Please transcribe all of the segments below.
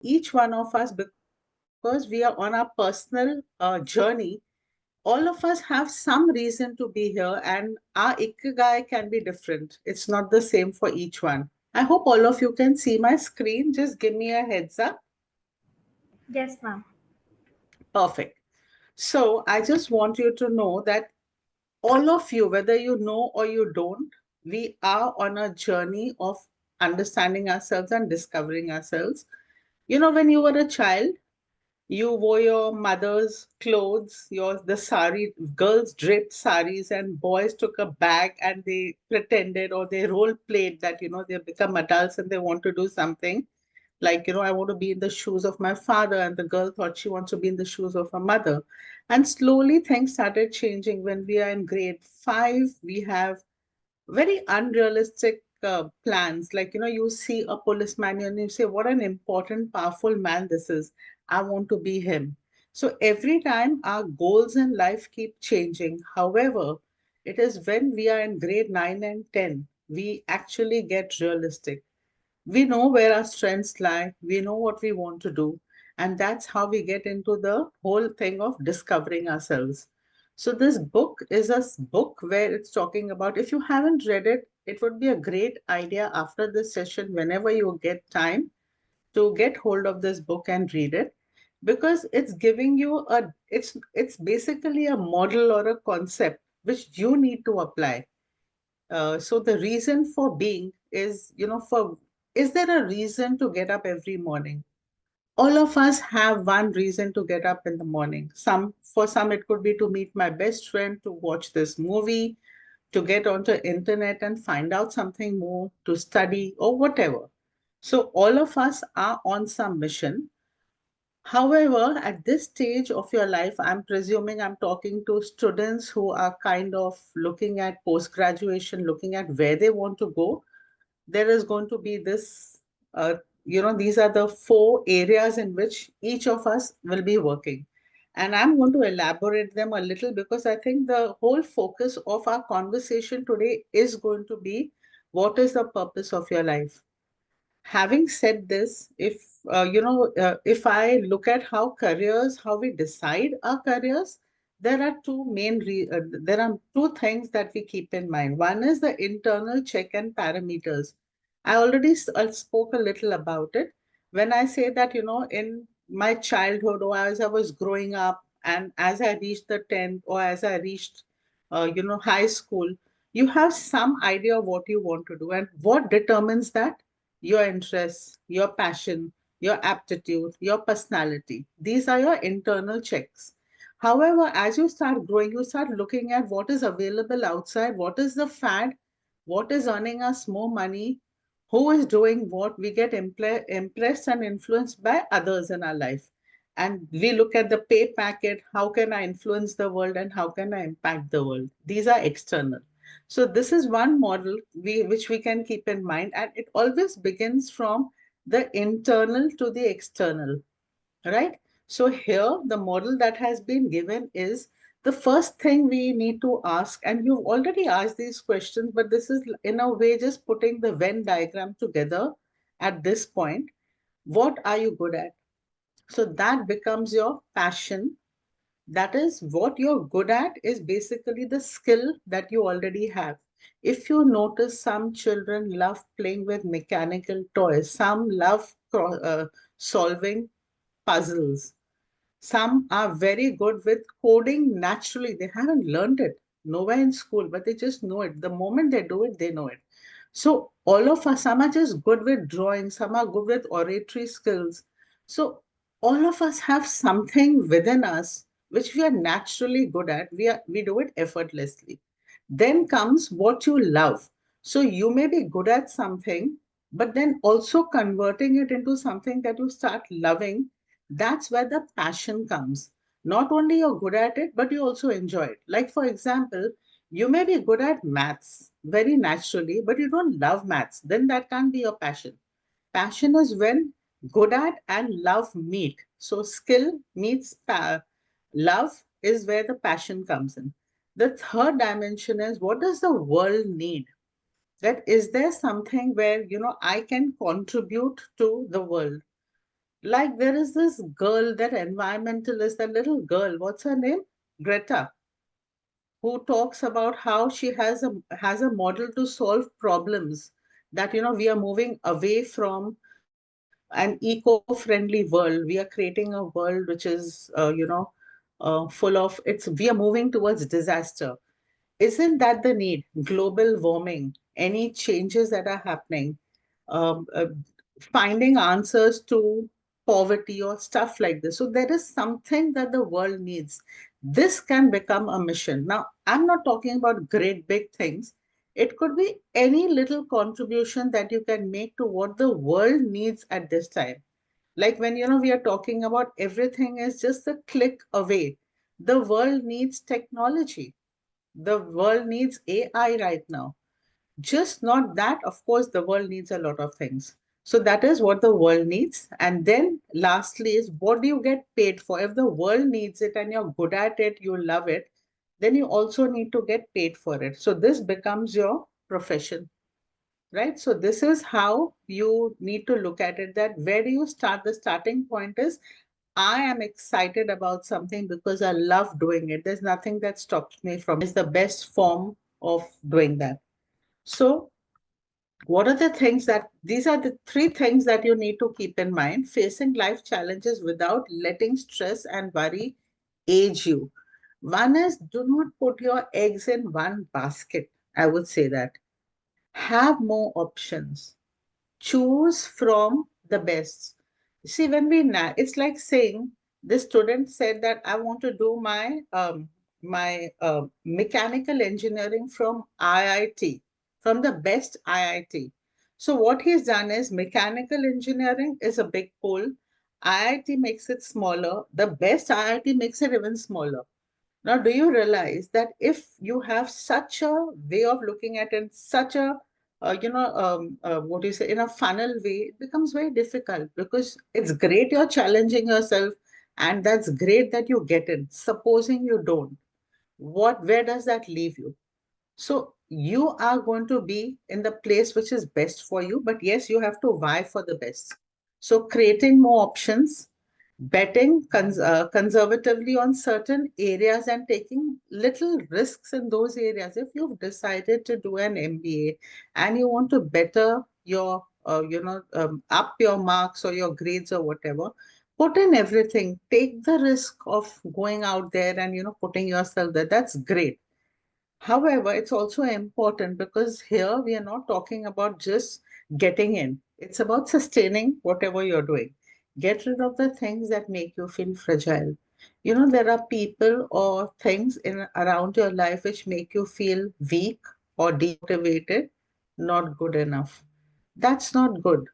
each one of us, because we are on our personal journey, all of us have some reason to be here, and our ikigai can be different. It's not the same for each one. I hope all of you can see my screen. Just give me a heads up. Yes, ma'am. Perfect. So I just want you to know that all of you, whether you know or you don't, we are on a journey of understanding ourselves and discovering ourselves. When you were a child, you wore your mother's clothes, the sari, girls draped saris, and boys took a bag and they pretended or they role played that, they become adults and they want to do something. Like, I want to be in the shoes of my father, and the girl thought she wants to be in the shoes of her mother. And slowly things started changing. When we are in grade 5, we have very unrealistic plans. Like, you see a policeman and you say, what an important, powerful man this is. I want to be him. So every time our goals in life keep changing. However, it is when we are in grade 9 and 10, we actually get realistic. We know where our strengths lie, we know what we want to do, and that's how we get into the whole thing of discovering ourselves. So this book is book where it's talking about, if you haven't read it, it would be a great idea after this session, whenever you get time, to get hold of this book and read it, because it's giving you it's basically a model or a concept which you need to apply. So the reason for being is, is there a reason to get up every morning? All of us have one reason to get up in the morning. For some, it could be to meet my best friend, to watch this movie, to get onto internet and find out something more, to study or whatever. So all of us are on some mission. However, at this stage of your life, I'm presuming I'm talking to students who are kind of looking at post graduation, looking at where they want to go. There is going to be this, these are the 4 areas in which each of us will be working. And I'm going to elaborate them a little, because I think the whole focus of our conversation today is going to be, what is the purpose of your life? Having said this, if I look at how we decide our careers, there are two things that we keep in mind. One is the internal check and parameters. I already spoke a little about it when I say that, in my childhood, or as I was growing up, and as I reached the 10th, or as I reached high school, you have some idea of what you want to do, and what determines that? Your interests, your passion, your aptitude, your personality. These are your internal checks. However, as you start growing, you start looking at what is available outside, what is the fad, what is earning us more money, who is doing what. We get impressed and influenced by others in our life. And we look at the pay packet, how can I influence the world and how can I impact the world? These are external. So this is one model which we can keep in mind, and it always begins from the internal to the external, right? So here, the model that has been given is, the first thing we need to ask, and you've already asked these questions, but this is in a way just putting the Venn diagram together at this point. What are you good at? So that becomes your passion. That is, what you're good at is basically the skill that you already have. If you notice, some children love playing with mechanical toys, some love solving puzzles, some are very good with coding naturally. They haven't learned it nowhere in school, but they just know it. The moment they do it, they know it. So all of us, some are just good with drawing, some are good with oratory skills. So all of us have something within us which we are naturally good at. We do it effortlessly. Then comes what you love. So you may be good at something, but then also converting it into something that you start loving. That's where the passion comes. Not only you're good at it, but you also enjoy it. Like, for example, you may be good at maths very naturally, but you don't love maths. Then that can't be your passion. Passion is when good at and love meet. So skill meets love is where the passion comes in. The third dimension is, what does the world need? That is there something where, I can contribute to the world. Like there is this girl, that environmentalist, that little girl, what's her name? Greta, who talks about how she has a model to solve problems, that we are moving away from an eco-friendly world. We are creating a world which is full of it's we are moving towards disaster. Isn't that the need? Global warming, any changes that are happening, um, uh, finding answers to poverty or stuff like this. So there is something that the world needs. This can become a mission. Now, I'm not talking about great big things. It could be any little contribution that you can make to what the world needs at this time. Like when we are talking about everything is just a click away. The world needs technology, the world needs AI right now. Just not that, of course, the world needs a lot of things. So that is what the world needs. And then lastly is, what do you get paid for? If the world needs it and you're good at it, you love it, then you also need to get paid for it. So this becomes your profession, right? So this is how you need to look at it, that where do you start? The starting point is, I am excited about something because I love doing it. There's nothing that stops me from is the best form of doing that. So what are the things that these are the three things that you need to keep in mind: facing life challenges without letting stress and worry age you. One is, do not put your eggs in one basket. I would say that. Have more options, choose from the best. See, when it's like saying, this student said that I want to do my mechanical engineering from IIT, from the best IIT. So what he's done is, mechanical engineering is a big pool. IIT makes it smaller. The best IIT makes it even smaller. Now, do you realize that if you have such a way of looking at it, such a what do you say, in a funnel way, it becomes very difficult, because it's great you're challenging yourself, and that's great that you get in. Supposing you don't, where does that leave you? So you are going to be in the place which is best for you, but yes, you have to vie for the best. So creating more options, betting conservatively on certain areas, and taking little risks in those areas. If you've decided to do an MBA and you want to better your, up your marks or your grades or whatever, put in everything. Take the risk of going out there and, putting yourself there. That's great. However, it's also important, because here we are not talking about just getting in. It's about sustaining whatever you're doing. Get rid of the things that make you feel fragile. There are people or things in around your life which make you feel weak or demotivated, not good enough. That's not good.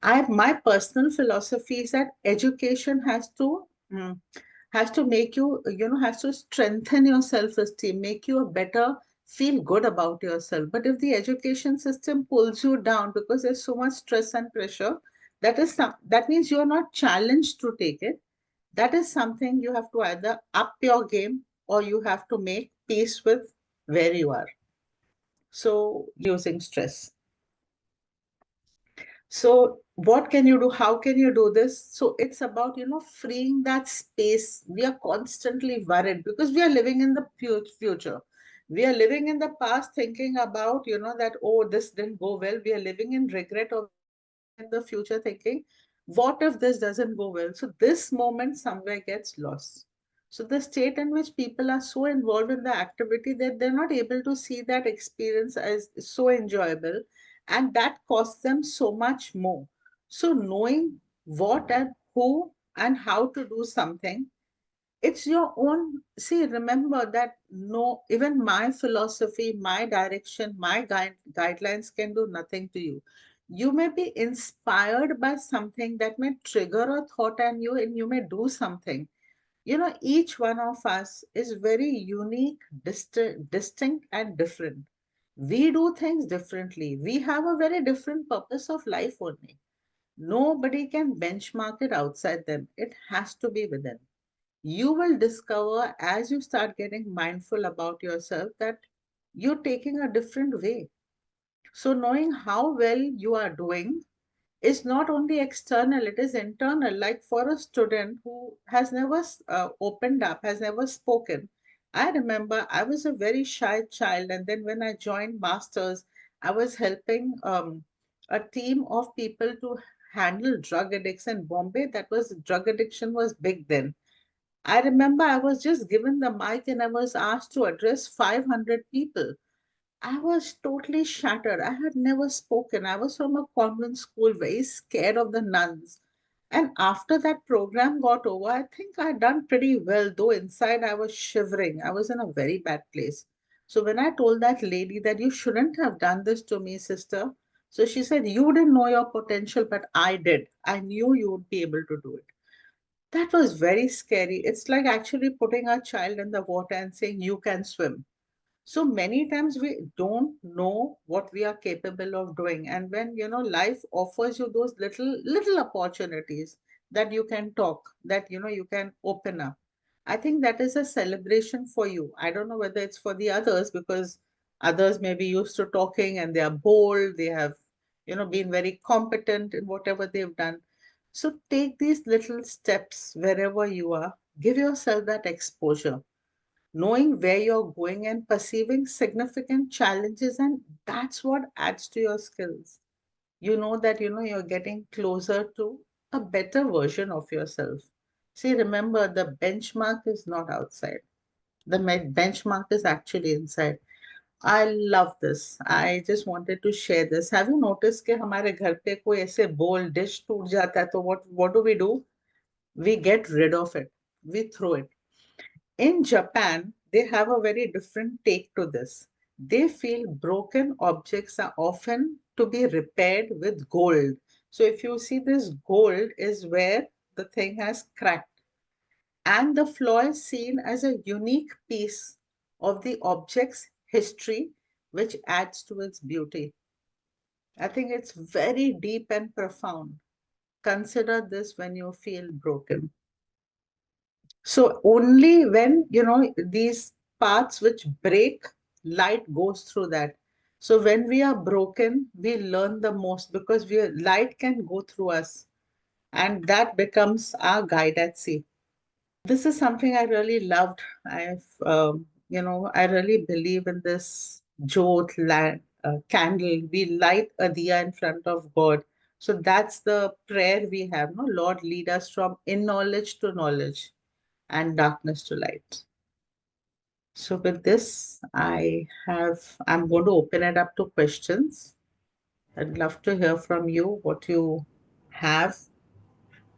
My personal philosophy is that education has to make you, has to strengthen your self-esteem, make you a better, feel good about yourself. But if the education system pulls you down because there's so much stress and pressure, that means you're not challenged to take it. That is something you have to either up your game, or you have to make peace with where you are. So using stress. So what can you do? How can you do this? So it's about, freeing that space. We are constantly worried because we are living in the future. We are living in the past thinking about, that, oh, this didn't go well. We are living in regret, or we are living in the future thinking, what if this doesn't go well? So this moment somewhere gets lost. So the state in which people are so involved in the activity that they're not able to see that experience as so enjoyable, and that costs them so much more. So knowing what and who and how to do something, it's your own. See, remember that, no, even my philosophy, my direction, my guidelines can do nothing to you. You may be inspired by something that may trigger a thought in you, and you may do something. Each one of us is very unique, distinct, and different. We do things differently. We have a very different purpose of life only. Nobody can benchmark it outside them. It has to be within. You will discover, as you start getting mindful about yourself, that you're taking a different way. So knowing how well you are doing is not only external, it is internal. Like for a student who has never opened up, has never spoken. I remember I was a very shy child, and then when I joined Masters, I was helping a team of people to handle drug addicts in Bombay. That was drug addiction was big then. I remember I was just given the mic and I was asked to address 500 people. I was totally shattered. I had never spoken. I was from a convent school, very scared of the nuns. And after that program got over, I think I done pretty well, though inside I was shivering. I was in a very bad place. So when I told that lady that you shouldn't have done this to me, sister, so she said, you didn't know your potential, but I did. I knew you would be able to do it. That was very scary. It's like actually putting a child in the water and saying, you can swim. So many times we don't know what we are capable of doing. And when, life offers you those little opportunities that you can talk, that, you can open up. I think that is a celebration for you. I don't know whether it's for the others because others may be used to talking and they are bold. They have, been very competent in whatever they've done. So take these little steps wherever you are. Give yourself that exposure, knowing where you're going and perceiving significant challenges, and that's what adds to your skills. You know that you're getting closer to a better version of yourself. See, remember, the benchmark is not outside. The benchmark is actually inside. I love this. I just wanted to share this. Have you noticed कि हमारे घर पे कोई ऐसे bowl dish टूट जाता है तो what do? We get rid of it. We throw it. In Japan, they have a very different take to this. They feel broken objects are often to be repaired with gold. So if you see, this gold is where the thing has cracked, and the flaw is seen as a unique piece of the object's history, which adds to its beauty. I think it's very deep and profound. Consider this when you feel broken. So only when, these parts which break, light goes through that. So when we are broken, we learn the most because light can go through us, and that becomes our guide at sea. This is something I really loved. I really believe in this candle. We light a diya in front of God. So that's the prayer we have. No, Lord, lead us from in knowledge to knowledge and darkness to light. So with this, I'm going to open it up to questions. I'd love to hear from you what you have.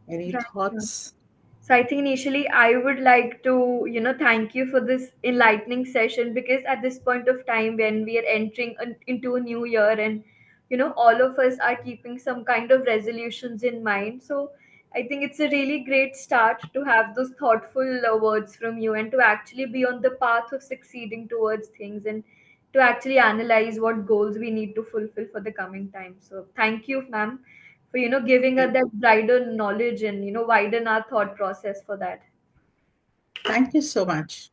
Any Right. Yeah. thoughts? So I think initially I would like to, thank you for this enlightening session, because at this point of time when we are entering into a new year, and all of us are keeping some kind of resolutions in mind. So I think it's a really great start to have those thoughtful words from you, and to actually be on the path of succeeding towards things, and to actually analyze what goals we need to fulfill for the coming time. So thank you, ma'am, for giving us that wider knowledge, and widen our thought process for that. Thank you so much.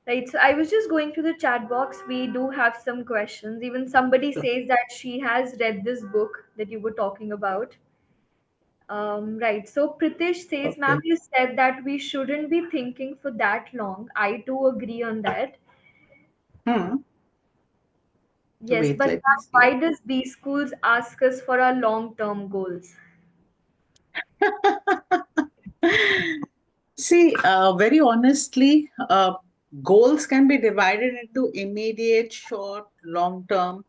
Right, so I was just going to the chat box. We do have some questions. Even somebody Sure. says that she has read this book that you were talking about. Right, so Pritish says, ma'am, Okay. you said that we shouldn't be thinking for that long. I do agree on that. Hmm. Yes, Wait, but let me ma'am, see. why does B schools ask us for our long-term goals? See, very honestly, goals can be divided into immediate, short, long term.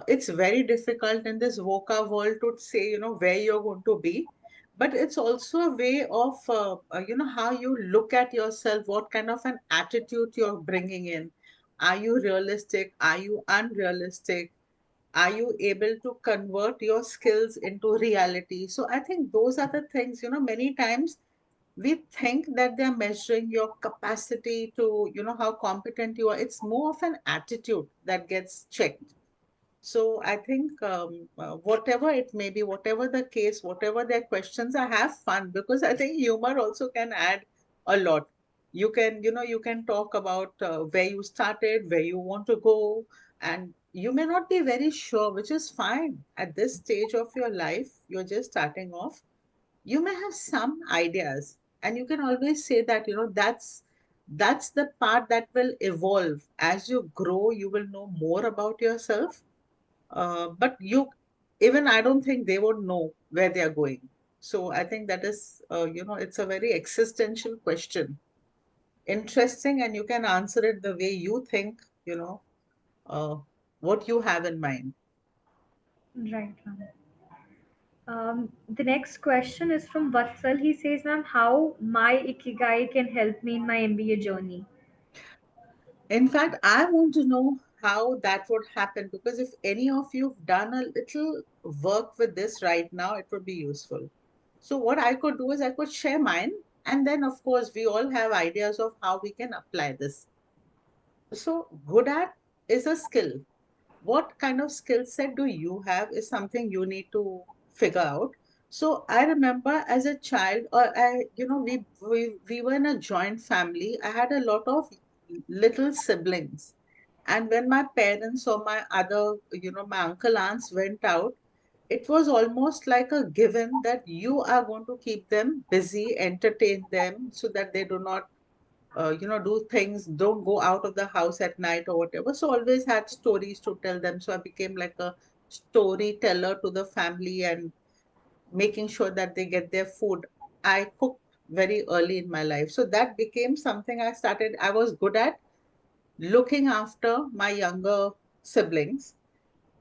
It's very difficult in this VUCA world to say, where you're going to be. But it's also a way of, how you look at yourself, what kind of an attitude you're bringing in. Are you realistic? Are you unrealistic? Are you able to convert your skills into reality? So I think those are the things, many times we think that they're measuring your capacity to, how competent you are. It's more of an attitude that gets checked. So I think whatever it may be, whatever the case, whatever their questions, I have fun because I think humor also can add a lot. You can talk about where you started, where you want to go, and you may not be very sure, which is fine. At this stage of your life, you're just starting off. You may have some ideas, and you can always say that, that's the part that will evolve. As you grow, you will know more about yourself. But even I don't think they would know where they are going. So I think that is, it's a very existential question. Interesting, and you can answer it the way you think, uh, what you have in mind. Right, ma'am. The next question is from Vatsal. He says, ma'am, how my Ikigai can help me in my MBA journey. In fact, I want to know how that would happen, because if any of you've done a little work with this right now, it would be useful. So, what I could do is I could share mine, and then, of course, we all have ideas of how we can apply this. So, good at is a skill. What kind of skill set do you have is something you need to figure out. So I remember as a child, or we were in a joint family. I had a lot of little siblings, and when my parents or my other, my uncle aunts went out, it was almost like a given that you are going to keep them busy, entertain them, so that they do not do things, don't go out of the house at night or whatever. So always had stories to tell them. So I became like a storyteller to the family, and making sure that they get their food. I cooked very early in my life. So that became something I was good at, looking after my younger siblings.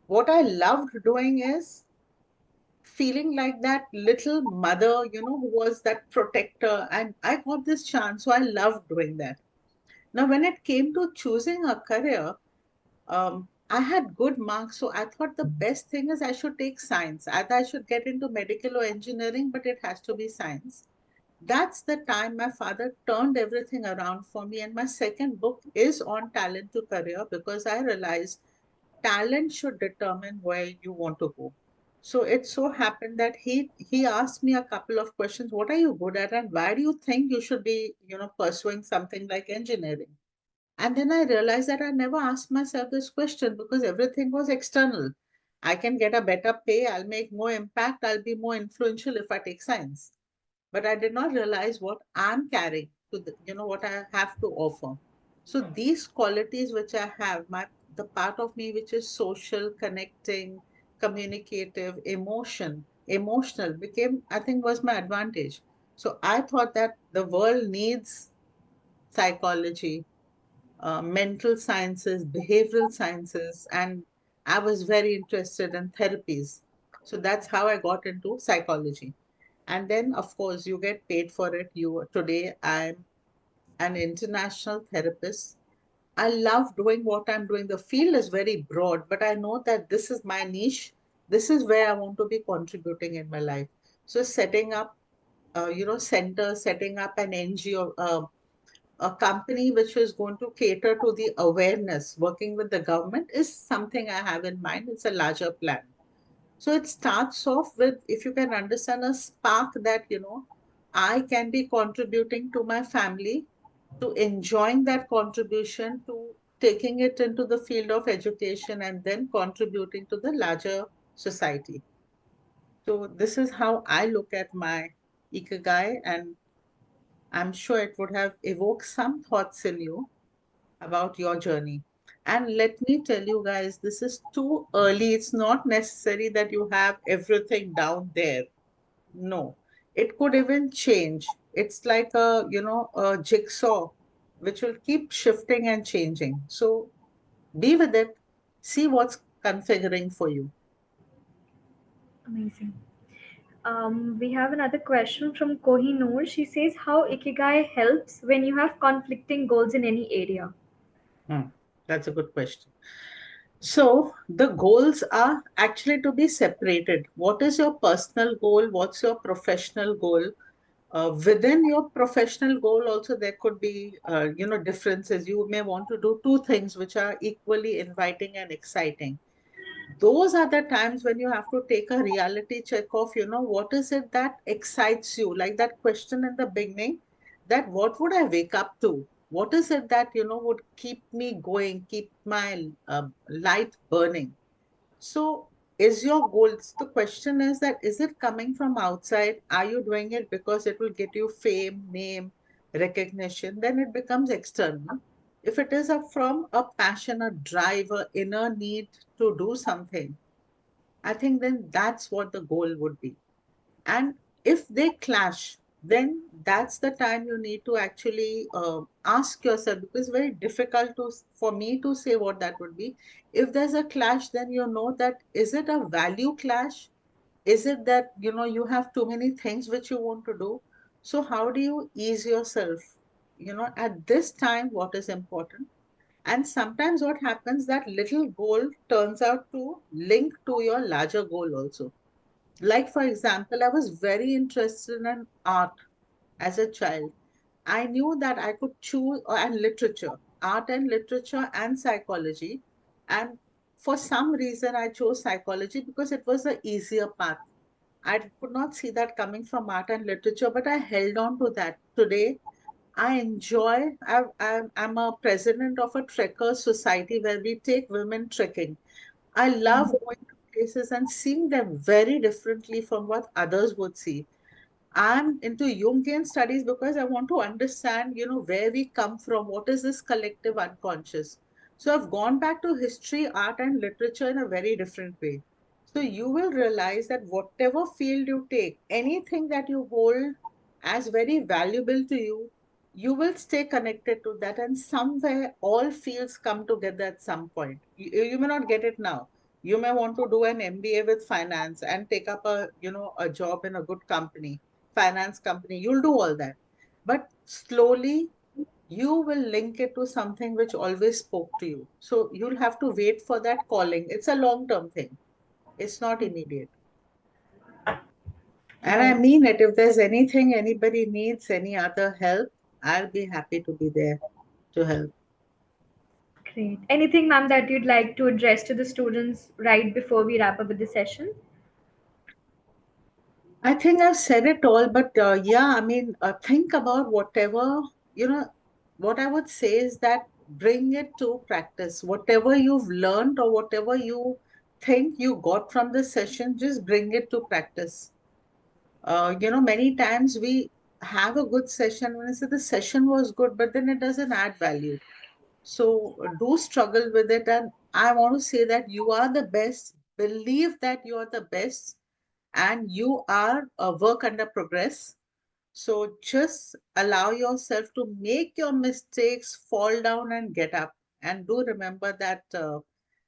What I loved doing is feeling like that little mother, who was that protector. And I got this chance. So I loved doing that. Now, when it came to choosing a career, I had good marks, so I thought the best thing is I should take science. Either I should get into medical or engineering, but it has to be science. That's the time my father turned everything around for me. And my second book is on talent to career, because I realized talent should determine where you want to go. So it so happened that he asked me a couple of questions. What are you good at, and why do you think you should be, pursuing something like engineering? And then I realized that I never asked myself this question, because everything was external. I can get a better pay, I'll make more impact, I'll be more influential if I take science. But I did not realize what I'm carrying what I have to offer. So these qualities which I have, the part of me which is social, connecting, communicative, emotional became, I think, was my advantage. So I thought that the world needs psychology, mental sciences, behavioral sciences, and I was very interested in therapies. So that's how I got into psychology. And then, of course, you get paid for it. Today, I'm an international therapist. I love doing what I'm doing. The field is very broad, but I know that this is my niche. This is where I want to be contributing in my life. So setting up, centers, setting up an NGO, a company which is going to cater to the awareness, working with the government, is something I have in mind. It's a larger plan. So it starts off with, if you can understand, a spark that, I can be contributing to my family, to enjoying that contribution, to taking it into the field of education, and then contributing to the larger society. So this is how I look at my ikigai, and I'm sure it would have evoked some thoughts in you about your journey. And let me tell you guys, this is too early. It's not necessary that you have everything down there. No, it could even change. It's like a jigsaw which will keep shifting and changing. So be with it, see what's configuring for you. Amazing. We have another question from Kohinoor. She says, how Ikigai helps when you have conflicting goals in any area. Hmm, that's a good question. So the goals are actually to be separated. What is your personal goal? What's your professional goal? Within your professional goal, also there could be, differences. You may want to do two things which are equally inviting and exciting. Those are the times when you have to take a reality check of, what is it that excites you? Like that question in the beginning, that what would I wake up to? What is it that, would keep me going, keep my light burning? So, is your goal? The question is that, is it coming from outside? Are you doing it because it will get you fame, name, recognition? Then it becomes external. If it is from a passion, a drive, a inner need to do something, I think then that's what the goal would be. And if they clash, then that's the time you need to actually ask yourself, because it's very difficult for me to say what that would be. If there's a clash, then you know that, is it a value clash? Is it that you have too many things which you want to do? So how do you ease yourself? At this time, what is important? And sometimes what happens, that little goal turns out to link to your larger goal also. Like, for example, I was very interested in art as a child. I knew that I could choose, and literature, art and literature and psychology. And for some reason, I chose psychology because it was the easier path. I could not see that coming from art and literature, but I held on to that. Today, I enjoy, I'm a president of a trekker society where we take women trekking. I love going to places and seeing them very differently from what others would see. I'm into Jungian studies because I want to understand, where we come from, what is this collective unconscious. So I've gone back to history, art, and literature in a very different way. So you will realize that whatever field you take, anything that you hold as very valuable to you, you will stay connected to that. And somewhere all fields come together at some point. You may not get it now. You may want to do an MBA with finance and take up a job in a good company, finance company. You'll do all that. But slowly you will link it to something which always spoke to you. So you'll have to wait for that calling. It's a long-term thing. It's not immediate. And I Right. mean it. If there's anything anybody needs, any other help, I'll be happy to be there to help. Great. Anything, ma'am, that you'd like to address to the students right before we wrap up with the session? I think I've said it all, but yeah, I mean, think about whatever, what I would say is that bring it to practice. Whatever you've learned or whatever you think you got from the session, just bring it to practice. Many times we have a good session when I say the session was good, but then it doesn't add value. So do struggle with it. And I want to say that you are the best. Believe that you are the best and you are a work under progress. So just allow yourself to make your mistakes, fall down and get up. And do remember that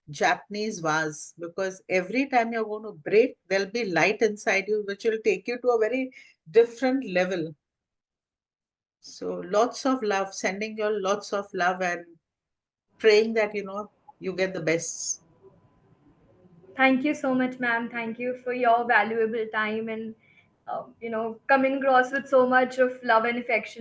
Japanese vase, because every time you're going to break, there'll be light inside you, which will take you to a very different level. So lots of love, sending you lots of love and praying that, you get the best. Thank you so much, ma'am. Thank you for your valuable time and, coming across with so much of love and affection